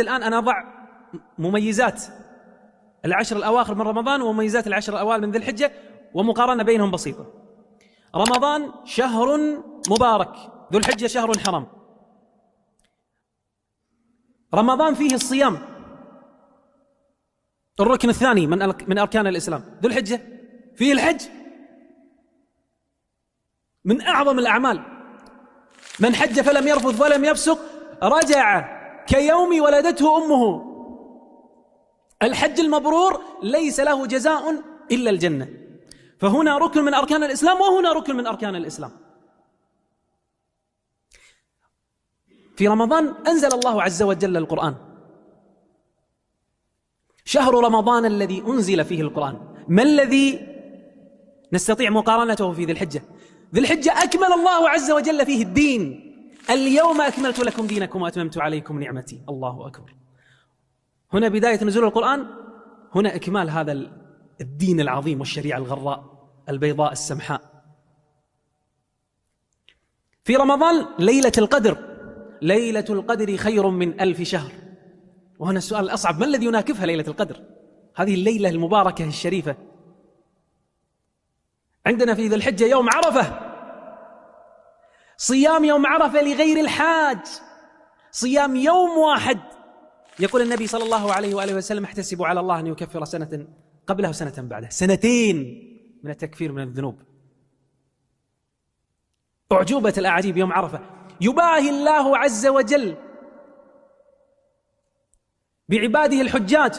الآن أنا أضع مميزات العشر الأواخر من رمضان ومميزات العشر الأوائل من ذي الحجة ومقارنة بينهم بسيطة. رمضان شهر مبارك، ذو الحجة شهر حرام. رمضان فيه الصيام، الركن الثاني من أركان الإسلام. ذو الحجة فيه الحج، من أعظم الأعمال. من حج فلم يرفث ولم يفسق رجع كيوم ولدته أمه. الحج المبرور ليس له جزاء إلا الجنة. فهنا ركن من أركان الإسلام وهنا ركن من أركان الإسلام. في رمضان أنزل الله عز وجل القرآن، شهر رمضان الذي أنزل فيه القرآن. ما الذي نستطيع مقارنته في ذي الحجة؟ ذي الحجة أكمل الله عز وجل فيه الدين. اليوم أكملت لكم دينكم وأتممت عليكم نعمتي. الله أكبر. هنا بداية نزول القرآن، هنا إكمال هذا الدين العظيم والشريعة الغراء البيضاء السمحاء. في رمضان ليلة القدر، ليلة القدر خير من 1000 شهر. وهنا السؤال الأصعب، ما الذي يناكفها ليلة القدر؟ هذه الليلة المباركة الشريفة. عندنا في ذي الحجة يوم عرفة، صيام يوم عرفة لغير الحاج، صيام يوم واحد. يقول النبي صلى الله عليه وآله وسلم: احتسبوا على الله أن يكفر سنة قبلها وسنة بعدها، سنتين من التكفير من الذنوب. أعجوبة الأعاجيب يوم عرفة، يباهي الله عز وجل بعباده الحجاج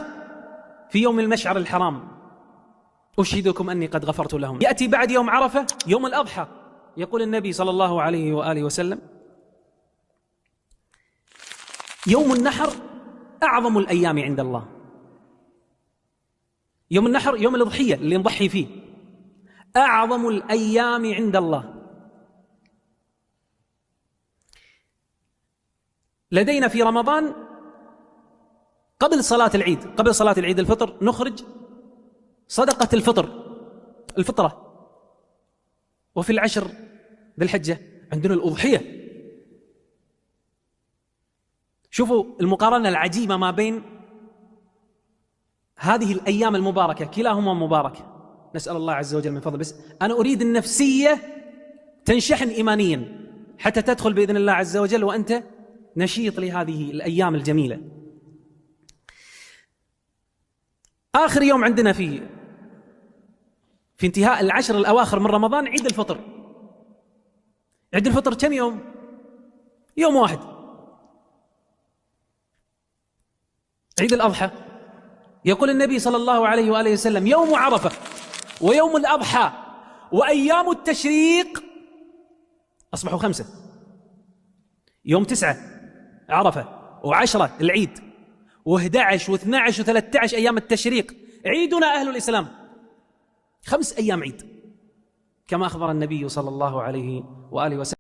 في يوم المشعر الحرام: أشهدكم أني قد غفرت لهم. يأتي بعد يوم عرفة يوم الأضحى، يقول النبي صلى الله عليه وآله وسلم: يوم النحر أعظم الأيام عند الله. يوم النحر يوم الأضحية اللي نضحي فيه، أعظم الأيام عند الله. لدينا في رمضان قبل صلاة العيد، قبل صلاة العيد الفطر، نخرج صدقة الفطرة. وفي العشر ذي الحجة عندنا الأضحية. شوفوا المقارنة العجيبة ما بين هذه الأيام المباركة، كلاهما مبارك. نسأل الله عز وجل من فضل. بس أنا أريد النفسية تنشحن إيمانيا حتى تدخل بإذن الله عز وجل وأنت نشيط لهذه الأيام الجميلة. آخر يوم عندنا في انتهاء العشر الأواخر من رمضان عيد الفطر. عيد الفطر كم يوم؟ يوم واحد. عيد الأضحى يقول النبي صلى الله عليه وآله وسلم: يوم عرفة ويوم الأضحى وأيام التشريق أصبحوا 5. يوم 9 عرفة، و10 العيد، و11 و12 و13 أيام التشريق عيدنا أهل الإسلام. 5 أيام عيد كما أخبر النبي صلى الله عليه وآله وسلم.